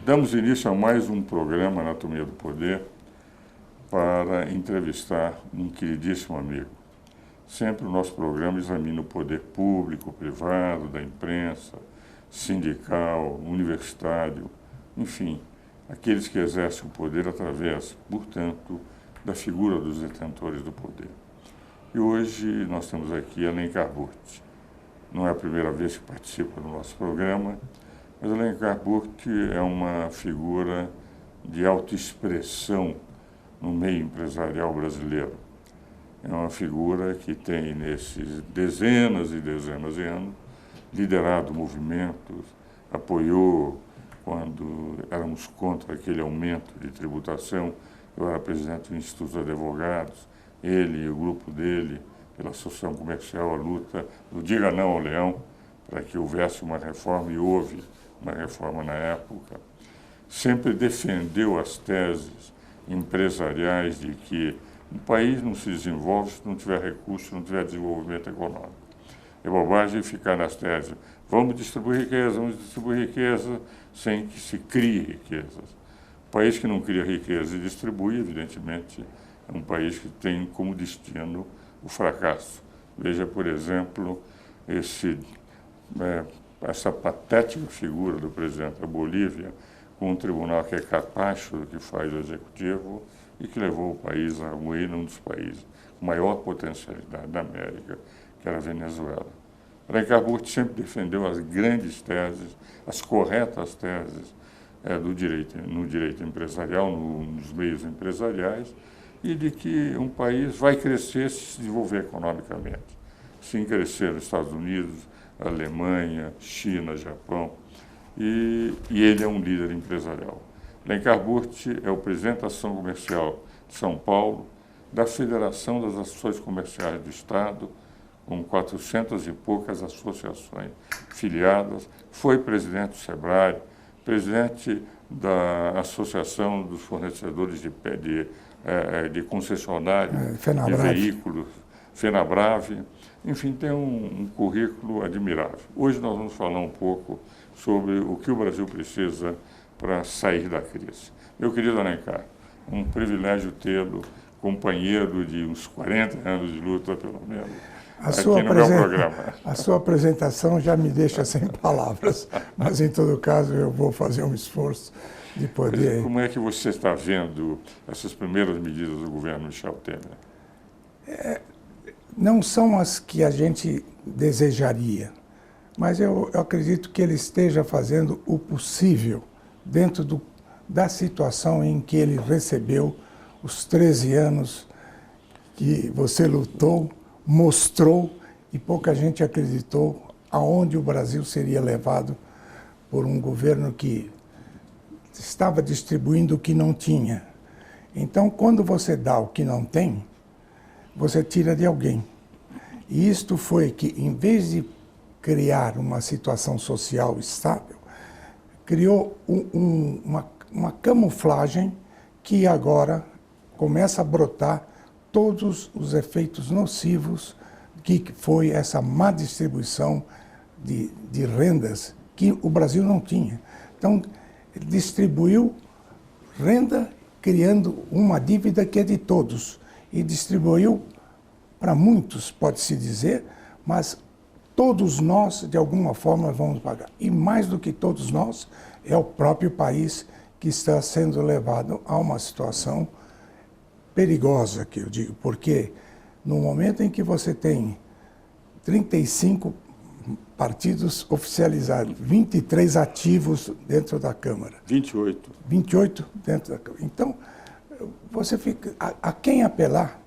Damos início a mais um programa Anatomia do Poder para entrevistar um queridíssimo amigo. Sempre o nosso programa examina o poder público, privado, da imprensa, sindical, universitário, enfim, aqueles que exercem o poder através, portanto, da figura dos detentores do poder. E hoje nós temos aqui Alencar Burti. Não é a primeira vez que participa do nosso programa, mas Alencar Burti é uma figura de autoexpressão no meio empresarial brasileiro. É uma figura que tem, nesses dezenas e dezenas de anos, liderado movimentos, apoiou quando éramos contra aquele aumento de tributação. Eu era presidente do Instituto de Advogados, ele e o grupo dele, pela Associação Comercial, a luta do Diga Não ao Leão, para que houvesse uma reforma, e houve uma reforma na época. Sempre defendeu as teses empresariais de que o país não se desenvolve se não tiver recursos, se não tiver desenvolvimento econômico. É bobagem ficar nas teses, vamos distribuir riqueza sem que se crie riquezas. O país que não cria riqueza e distribui, evidentemente, é um país que tem como destino o fracasso. Veja, por exemplo, essa patética figura do presidente da Bolívia, com um tribunal que é capacho do que faz o executivo e que levou o país a ruir num dos países com maior potencialidade da América, que era a Venezuela. Alencar Burti sempre defendeu as grandes teses, as corretas teses no direito empresarial, nos meios empresariais, e de que um país vai crescer se se desenvolver economicamente. Sim, crescer nos Estados Unidos, Alemanha, China, Japão, e ele é um líder empresarial. Alencar Burti é o presidente da Associação Comercial de São Paulo, da Federação das Associações Comerciais do Estado, com 400 e poucas associações filiadas, foi presidente do SEBRAE, presidente da Associação dos Fornecedores de concessionários de veículos, FenaBrave, enfim, tem um currículo admirável. Hoje nós vamos falar um pouco sobre o que o Brasil precisa para sair da crise. Meu querido Alencar, um privilégio tê-lo, companheiro de uns 40 anos de luta, pelo menos, aqui no meu programa. A sua apresentação já me deixa sem palavras, mas em todo caso eu vou fazer um esforço de poder... Como é que você está vendo essas primeiras medidas do governo Michel Temer? Não são as que a gente desejaria, mas eu acredito que ele esteja fazendo o possível dentro da situação em que ele recebeu os 13 anos que você lutou, mostrou e pouca gente acreditou aonde o Brasil seria levado por um governo que estava distribuindo o que não tinha. Então, quando você dá o que não tem, você tira de alguém. E isto foi que, em vez de criar uma situação social estável, criou uma camuflagem que agora começa a brotar todos os efeitos nocivos que foi essa má distribuição de rendas que o Brasil não tinha. Então, ele distribuiu renda criando uma dívida que é de todos e distribuiu para muitos, pode-se dizer, mas todos nós, de alguma forma, vamos pagar. E mais do que todos nós, é o próprio país que está sendo levado a uma situação perigosa, que eu digo, porque no momento em que você tem 35 partidos oficializados, 23 ativos dentro da Câmara. 28. 28 dentro da Câmara. Então, você fica... A quem apelar?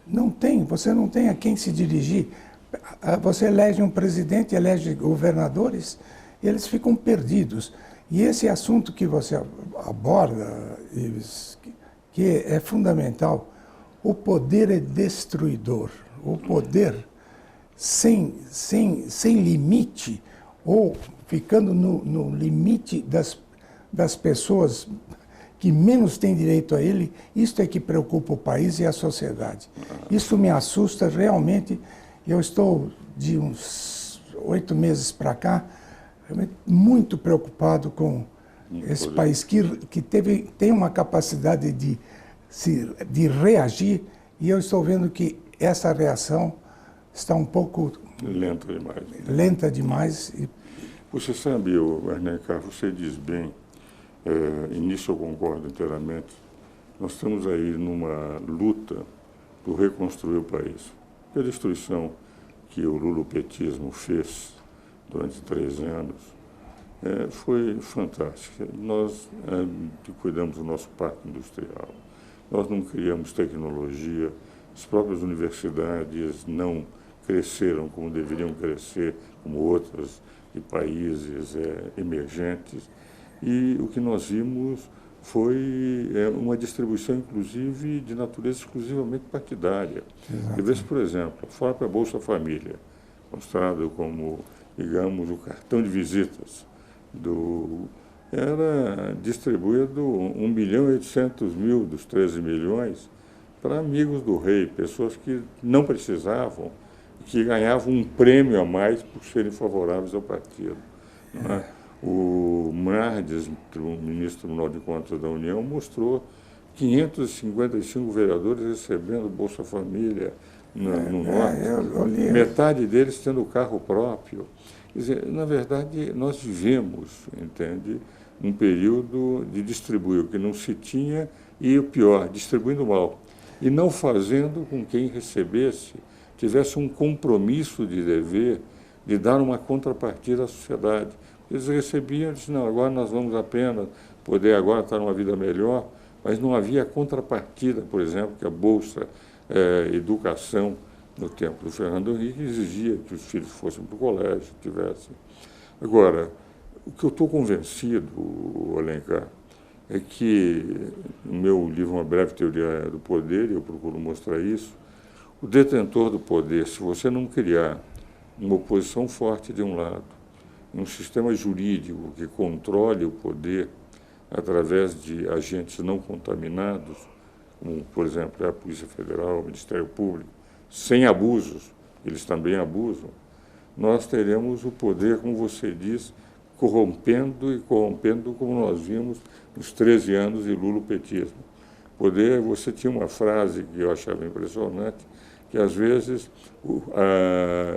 Não tem, você não tem a quem se dirigir. Você elege um presidente, elege governadores, e eles ficam perdidos. E esse assunto que você aborda, Ives, que é fundamental, o poder é destruidor. O poder sem limite, ou ficando no limite das pessoas que menos têm direito a ele, isto é que preocupa o país e a sociedade. Isso me assusta realmente. Eu estou, de uns 8 meses para cá, realmente muito preocupado com Esse país que tem uma capacidade de reagir, e eu estou vendo que essa reação está um pouco lenta demais. Lenta demais. Você sabe, Arnecar, você diz bem, e nisso eu concordo inteiramente, nós estamos aí numa luta por reconstruir o país. A destruição que o lulopetismo fez durante 3 anos foi fantástica. Nós cuidamos do nosso parque industrial, nós não criamos tecnologia, as próprias universidades não cresceram como deveriam crescer, como outras de países emergentes. E o que nós vimos foi uma distribuição, inclusive, de natureza exclusivamente partidária. E veja, por exemplo, a própria Bolsa Família, mostrado como, digamos, o cartão de visitas era distribuído 1.800.000 dos 13 milhões para amigos do rei, pessoas que não precisavam, que ganhavam um prêmio a mais por serem favoráveis ao partido. Não é? O Mardes, o ministro do Tribunal de Contas da União, mostrou 555 vereadores recebendo Bolsa Família no Norte, metade deles tendo carro próprio. Quer dizer, na verdade, nós vivemos, entende, um período de distribuir o que não se tinha e, o pior, distribuindo mal. E não fazendo com quem recebesse tivesse um compromisso de dever de dar uma contrapartida à sociedade. Eles recebiam e disseram, não, agora nós vamos apenas poder agora estar numa vida melhor, mas não havia contrapartida, por exemplo, que a Bolsa Educação, no tempo do Fernando Henrique, exigia que os filhos fossem para o colégio, tivessem. Agora, o que eu estou convencido, Alencar, é que no meu livro, Uma Breve Teoria do Poder, eu procuro mostrar isso, o detentor do poder, se você não criar uma oposição forte de um lado, um sistema jurídico que controle o poder através de agentes não contaminados, como, por exemplo, a Polícia Federal, o Ministério Público, sem abusos, eles também abusam, nós teremos o poder, como você diz, corrompendo como nós vimos nos 13 anos de lulopetismo. Poder, você tinha uma frase que eu achava impressionante, que às vezes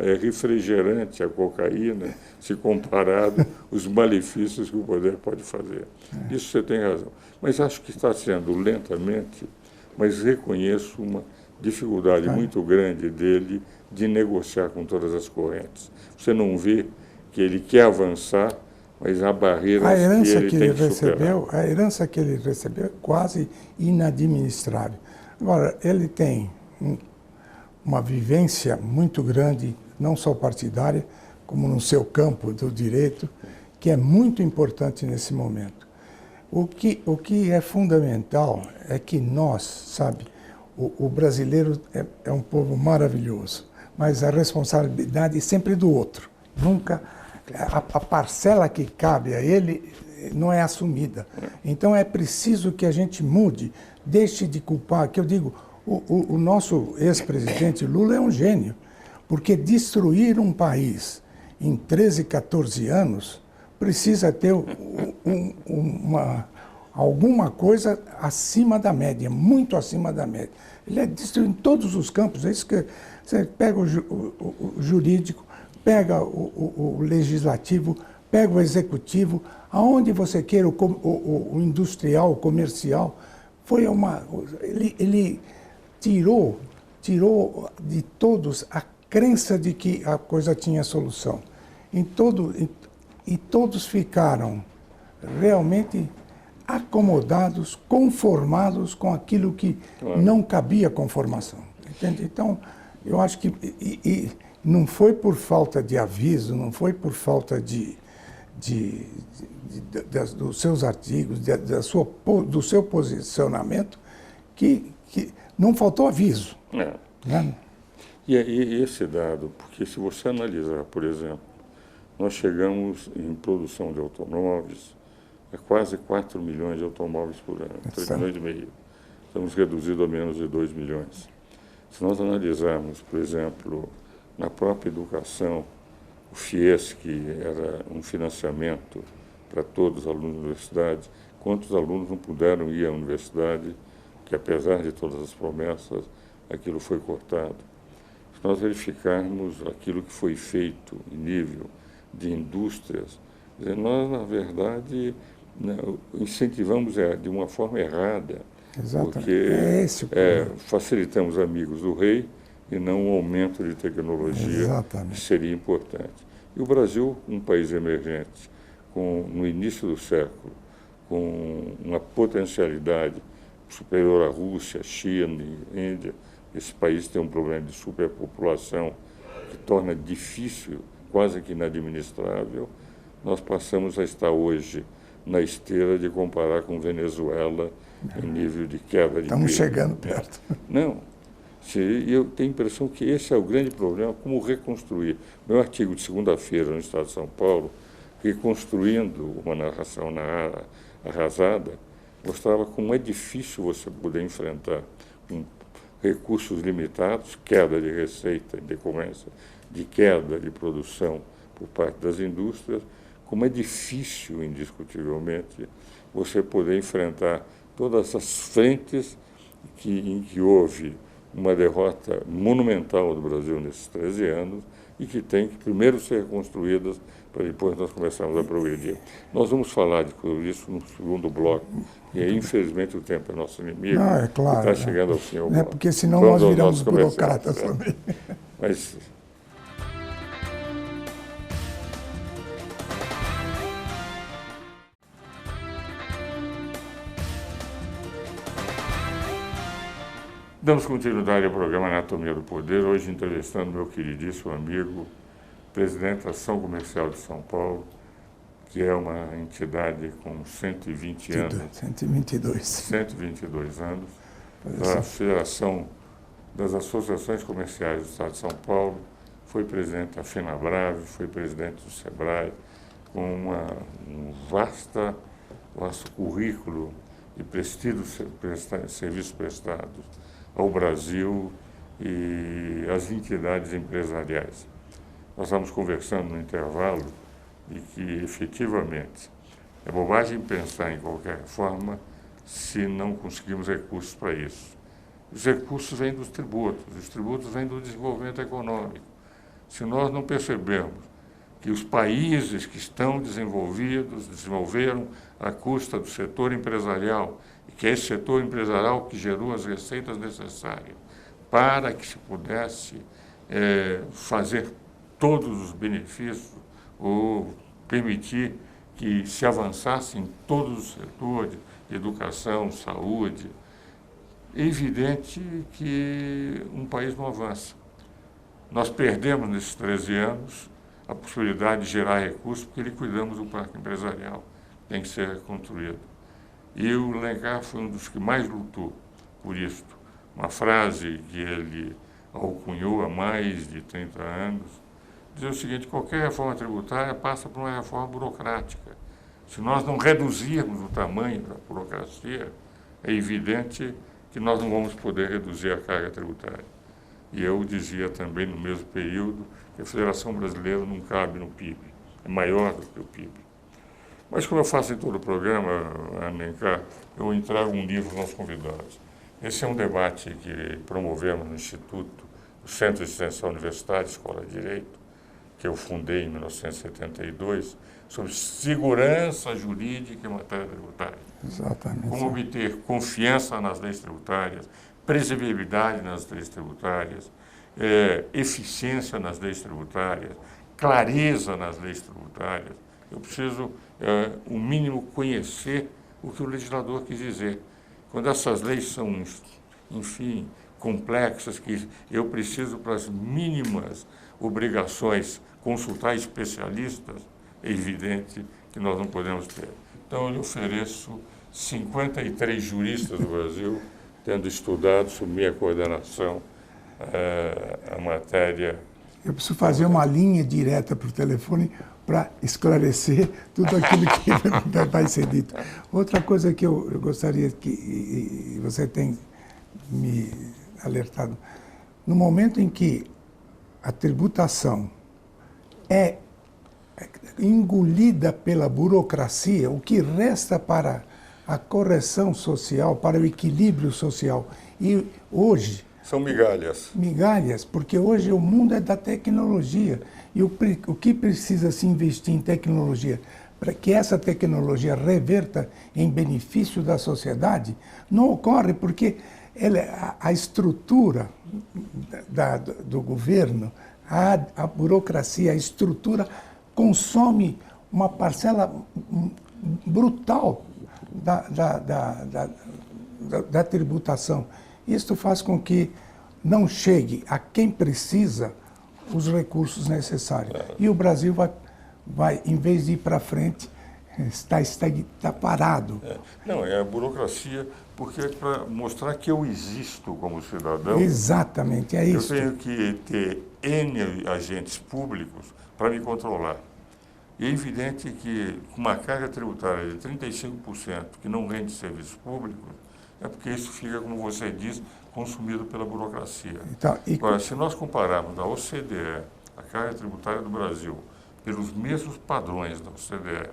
é refrigerante a cocaína, se comparado os malefícios que o poder pode fazer. Isso você tem razão. Mas acho que está sendo lentamente, mas reconheço uma dificuldade muito grande dele de negociar com todas as correntes. Você não vê que ele quer avançar, mas há barreiras que ele tem que superar. A herança que ele recebeu é quase inadministrável. Agora, ele tem uma vivência muito grande, não só partidária, como no seu campo do direito, que é muito importante nesse momento. O que é fundamental é que nós, sabe, o brasileiro é um povo maravilhoso, mas a responsabilidade é sempre do outro. Nunca, a parcela que cabe a ele não é assumida. Então é preciso que a gente mude, deixe de culpar, que eu digo, o nosso ex-presidente Lula é um gênio, porque destruir um país em 13, 14 anos precisa ter alguma coisa acima da média, muito acima da média. Ele é destruído em todos os campos, é isso que você pega o jurídico, pega o legislativo, pega o executivo, aonde você queira, o industrial, o comercial, ele tirou de todos a crença de que a coisa tinha solução. E todos ficaram realmente acomodados, conformados com aquilo que não cabia conformação. Entende? Então, eu acho que não foi por falta de aviso, não foi por falta dos seus artigos, do seu posicionamento, que não faltou aviso. Né? E esse dado, porque se você analisar, por exemplo, nós chegamos em produção de automóveis a quase 4 milhões de automóveis por ano, 3 milhões e meio. Estamos reduzidos a menos de 2 milhões. Se nós analisarmos, por exemplo, na própria educação, o FIES, que era um financiamento para todos os alunos da universidade. Quantos alunos não puderam ir à universidade, que apesar de todas as promessas, aquilo foi cortado. Se nós verificarmos aquilo que foi feito em nível de indústrias, nós, na verdade, incentivamos de uma forma errada, porque facilitamos amigos do rei e não um aumento de tecnologia que seria importante. E o Brasil, um país emergente, no início do século, com uma potencialidade superior à Rússia, China e Índia, esse país tem um problema de superpopulação que torna difícil, quase que inadministrável. Nós passamos a estar hoje na esteira de comparar com Venezuela em nível de queda de Estamos chegando perto. Não. Eu tenho a impressão que esse é o grande problema, como reconstruir. Meu artigo de segunda-feira no Estado de São Paulo, reconstruindo uma narração arrasada, mostrava como é difícil você poder enfrentar com recursos limitados, queda de receita em decorrência de queda de produção por parte das indústrias, como é difícil, indiscutivelmente, você poder enfrentar todas as frentes em que houve uma derrota monumental do Brasil nesses 13 anos e que tem que primeiro ser reconstruídas para depois nós começarmos a progredir. Nós vamos falar de tudo isso no segundo bloco, e aí, infelizmente, o tempo é nosso inimigo. Não, é claro. Está chegando ao fim. É porque senão nós viramos burocratas também. Mas damos continuidade ao programa Anatomia do Poder, hoje entrevistando meu queridíssimo amigo, presidente da Ação Comercial de São Paulo, que é uma entidade com 120 anos. 122 anos, da Federação das Associações Comerciais do Estado de São Paulo, foi presidente da FenaBrave, foi presidente do SEBRAE, com um vasto currículo de serviços prestados ao Brasil e às entidades empresariais. Nós estamos conversando no intervalo de que, efetivamente, é bobagem pensar em qualquer forma se não conseguimos recursos para isso. Os recursos vêm dos tributos, os tributos vêm do desenvolvimento econômico. Se nós não percebermos que os países que estão desenvolvidos desenvolveram à custa do setor empresarial, e que é esse setor empresarial que gerou as receitas necessárias para que se pudesse fazer todos os benefícios ou permitir que se avançasse em todos os setores, de educação, saúde. É evidente que um país não avança. Nós perdemos nesses 13 anos a possibilidade de gerar recursos porque liquidamos o parque empresarial, tem que ser reconstruído. E o Lencar foi um dos que mais lutou por isso. Uma frase que ele alcunhou há mais de 30 anos, dizia o seguinte: qualquer reforma tributária passa por uma reforma burocrática. Se nós não reduzirmos o tamanho da burocracia, é evidente que nós não vamos poder reduzir a carga tributária. E eu dizia também no mesmo período que a Federação Brasileira não cabe no PIB, é maior do que o PIB. Mas como eu faço em todo o programa, Alencar, eu entrego um livro aos nossos convidados. Esse é um debate que promovemos no Instituto, no Centro de Extensão Universitária, Escola de Direito, que eu fundei em 1972, sobre segurança jurídica em matéria tributária. Exatamente. Como obter confiança nas leis tributárias, previsibilidade nas leis tributárias, eficiência nas leis tributárias, clareza nas leis tributárias. Eu preciso, o mínimo, conhecer o que o legislador quis dizer. Quando essas leis são, enfim, complexas, que eu preciso, para as mínimas obrigações, consultar especialistas, é evidente que nós não podemos ter. Então, eu lhe ofereço 53 juristas do Brasil, tendo estudado sob minha coordenação a matéria. Eu preciso fazer uma linha direta para o telefone para esclarecer tudo aquilo que vai ser dito. Outra coisa que eu gostaria que você tem me alertado, no momento em que a tributação é engolida pela burocracia, o que resta para a correção social, para o equilíbrio social. E hoje... São migalhas. Migalhas, porque hoje o mundo é da tecnologia. E o que precisa se investir em tecnologia para que essa tecnologia reverta em benefício da sociedade, não ocorre porque a estrutura do governo, a burocracia, a estrutura consome uma parcela brutal da tributação. Isto faz com que não chegue a quem precisa os recursos necessários. E o Brasil vai em vez de ir para frente, está parado. Não, é a burocracia, porque é para mostrar que eu existo como cidadão. Exatamente, é isso. Eu tenho que ter N agentes públicos para me controlar. E é evidente que com uma carga tributária de 35% que não rende serviços públicos, é porque isso fica, como você diz, consumido pela burocracia. Então, Agora, se nós compararmos a OCDE, a carga tributária do Brasil, pelos mesmos padrões da OCDE,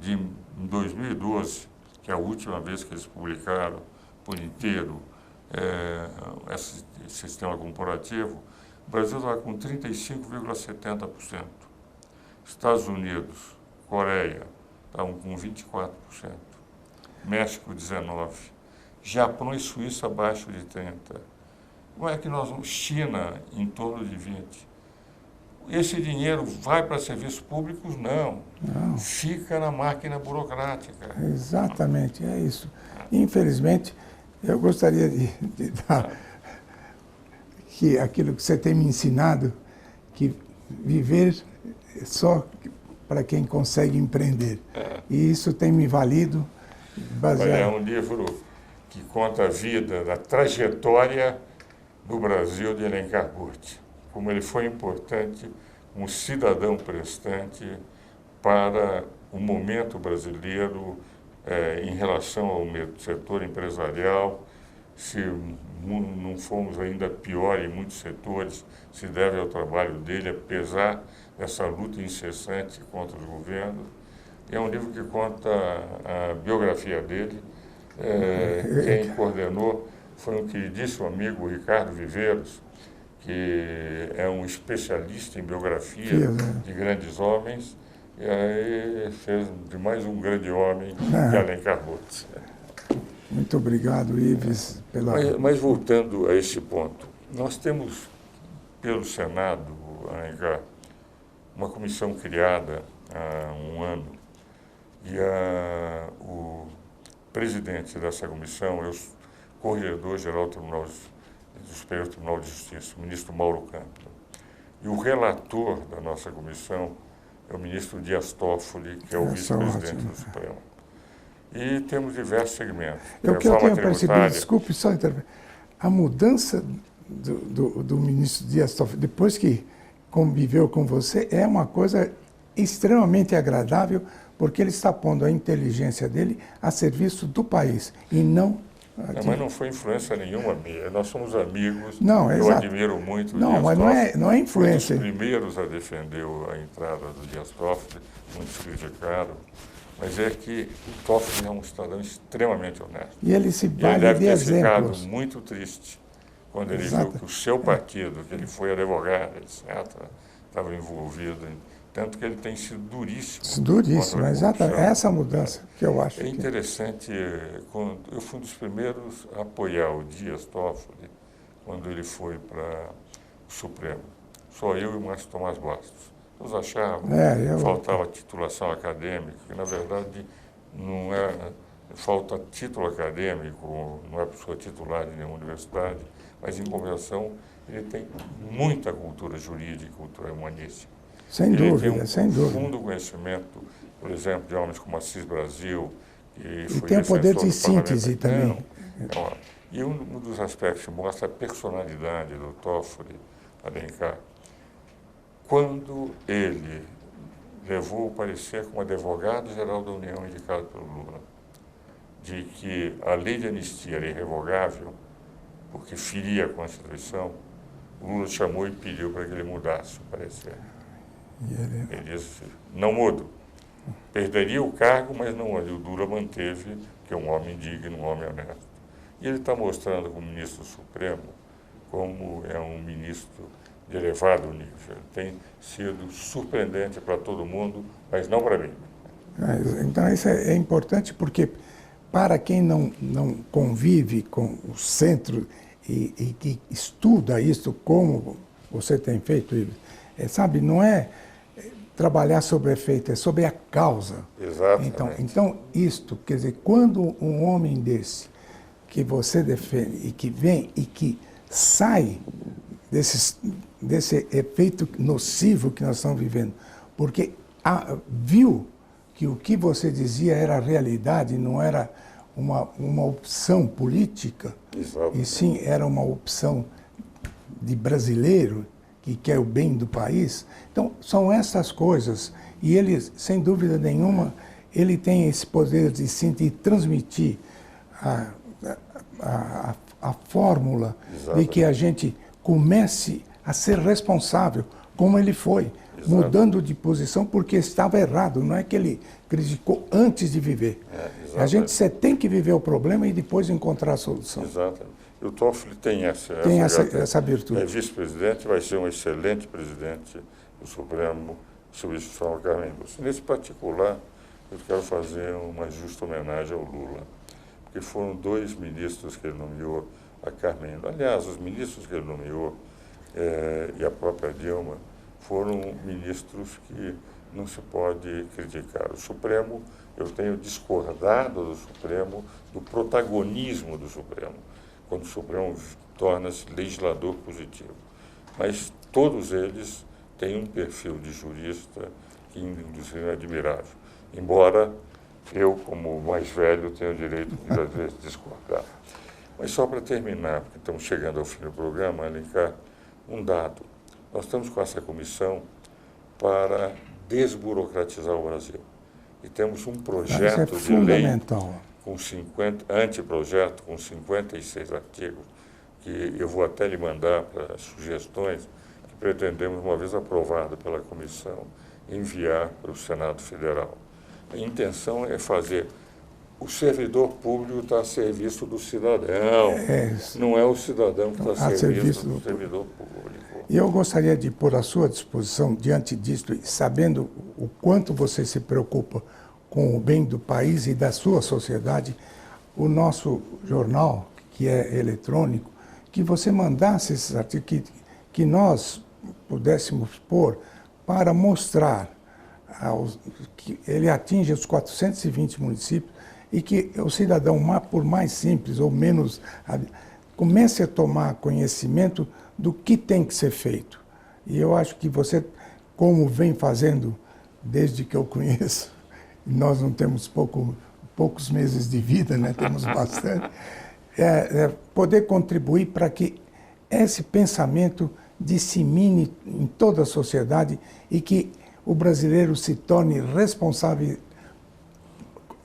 de 2012, que é a última vez que eles publicaram por inteiro esse sistema comparativo, o Brasil está com 35,70%. Estados Unidos, Coreia, estavam com 24%. México, 19%. Japão e Suíça abaixo de 30%. Não é que nós vamos... China, em torno de 20%. Esse dinheiro vai para serviços públicos? Não. Fica na máquina burocrática. Exatamente, é isso. Infelizmente, eu gostaria de dar que aquilo que você tem me ensinado, que viver só para quem consegue empreender. E isso tem me valido. É um livro que conta a vida, a trajetória do Brasil de Alencar Burti, como ele foi importante, um cidadão prestante para o momento brasileiro em relação ao setor empresarial. Se não fomos ainda pior em muitos setores, se deve ao trabalho dele, apesar dessa luta incessante contra os governos. É um livro que conta a biografia dele. Quem coordenou foi um queridíssimo amigo, Ricardo Viveiros, que é um especialista em biografia de grandes homens, e aí fez de mais um grande homem, que é Alencar Burti. Muito obrigado, Ives, pela... Mas voltando a esse ponto, nós temos, pelo Senado, Alencar, uma comissão criada há um ano, e o presidente dessa comissão é o corregedor-geral do Superior Tribunal de Justiça, o ministro Mauro Câmpio. E o relator da nossa comissão é o ministro Dias Toffoli, que é o vice-presidente do Supremo. E temos diversos segmentos. O que eu tenho percebido, desculpe só interromper, a mudança do ministro Dias Toffoli, depois que conviveu com você, é uma coisa extremamente agradável, porque ele está pondo a inteligência dele a serviço do país e não... Mas não foi influência nenhuma minha. Nós somos amigos. Não, eu admiro muito o Dias mas Toffoli. não é influência. Fui um dos primeiros a defender a entrada do Dias Toffoli, muitos criticaram. Mas é que o Toffoli é um cidadão extremamente honesto. E ele se vale de exemplos. Ele deve ter exemplos. ficado muito triste quando ele viu que o seu partido, que ele foi advogado, etc., estava envolvido em... Tanto que ele tem sido duríssimo. Duríssimo, exatamente. Essa mudança que eu acho. É interessante, eu fui um dos primeiros a apoiar o Dias Toffoli quando ele foi para o Supremo. Só eu e o Márcio Tomás Bastos. Nós achávamos que faltava titulação acadêmica, que na verdade não é, falta título acadêmico, não é pessoa titular de nenhuma universidade, mas em compensação ele tem muita cultura jurídica, cultura humanística. Sem dúvida, sem dúvida. Ele tem um profundo conhecimento, por exemplo, de homens como Assis Brasil, que foi tem o poder de síntese também. E um dos aspectos que mostra a personalidade do Toffoli, Alencar, quando ele levou o parecer como advogado-geral da União indicado pelo Lula, de que a lei de anistia era irrevogável, porque feria a Constituição, o Lula chamou e pediu para que ele mudasse o parecer. Ele disse, não mudo. Perderia o cargo, mas não, o Lula manteve, que é um homem digno, um homem honesto. E ele está mostrando como ministro supremo, como é um ministro de elevado nível. Ele tem sido surpreendente para todo mundo, mas não para mim. Então isso é importante porque para quem não convive com o centro e que estuda isso como você tem feito, sabe, não é trabalhar sobre o efeito, é sobre a causa. Exatamente. Então isto, quer dizer, quando um homem desse que você defende e que vem e que sai desse efeito nocivo que nós estamos vivendo, porque viu que o que você dizia era realidade, não era uma opção política, Exatamente. e sim era uma opção de brasileiro que quer o bem do país. Então, são essas coisas. E ele, sem dúvida nenhuma, ele tem esse poder de sentir, transmitir a fórmula de que a gente comece a ser responsável, como ele foi, mudando de posição porque estava errado. Não é que ele criticou antes de viver. A gente tem que viver o problema e depois encontrar a solução. Exatamente. E o Toffoli tem essa virtude. É vice-presidente, vai ser um excelente presidente do Supremo, substituição ao Carmen Lúcia. Nesse particular, eu quero fazer uma justa homenagem ao Lula, porque foram 2 ministros que ele nomeou a Carmen Lúcia. Aliás, os ministros que ele nomeou e a própria Dilma foram ministros que não se pode criticar. O Supremo, eu tenho discordado do Supremo, do protagonismo do Supremo, quando o Supremo torna-se legislador positivo. Mas todos eles têm um perfil de jurista que, inclusive, é admirável. Embora eu, como mais velho, tenha o direito de, às vezes, discordar. Mas só para terminar, porque estamos chegando ao fim do programa, Alencar, um dado. Nós estamos com essa comissão para desburocratizar o Brasil. E temos um projeto de lei com anteprojeto com 56 artigos, que eu vou até lhe mandar para sugestões, que pretendemos, uma vez aprovado pela comissão, enviar para o Senado Federal. A intenção é fazer o servidor público estar a serviço do cidadão, não é o cidadão que está a serviço do servidor público. E eu gostaria de pôr à sua disposição, diante disto, sabendo o quanto você se preocupa com o bem do país e da sua sociedade, o nosso jornal, que é eletrônico, que você mandasse esses artigos, que nós pudéssemos pôr para mostrar que ele atinge os 420 municípios e que o cidadão, por mais simples ou menos, comece a tomar conhecimento do que tem que ser feito. E eu acho que você, como vem fazendo desde que eu conheço, nós não temos poucos meses de vida, né? Temos bastante, poder contribuir para que esse pensamento dissemine em toda a sociedade e que o brasileiro se torne responsável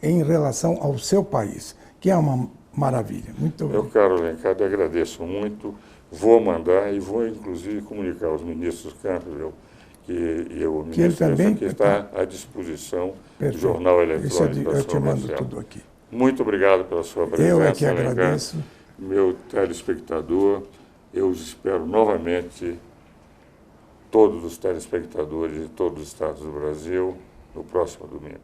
em relação ao seu país, que é uma maravilha. Muito Meu caro Alencar, eu agradeço muito. Vou mandar e vou, inclusive, comunicar aos ministros Campbell que ele também que está à disposição do jornal eletrônico. Eu te mando tudo aqui. Muito obrigado pela sua presença, eu é que Alencar. Agradeço. Meu telespectador, eu espero novamente todos os telespectadores de todos os estados do Brasil no próximo domingo.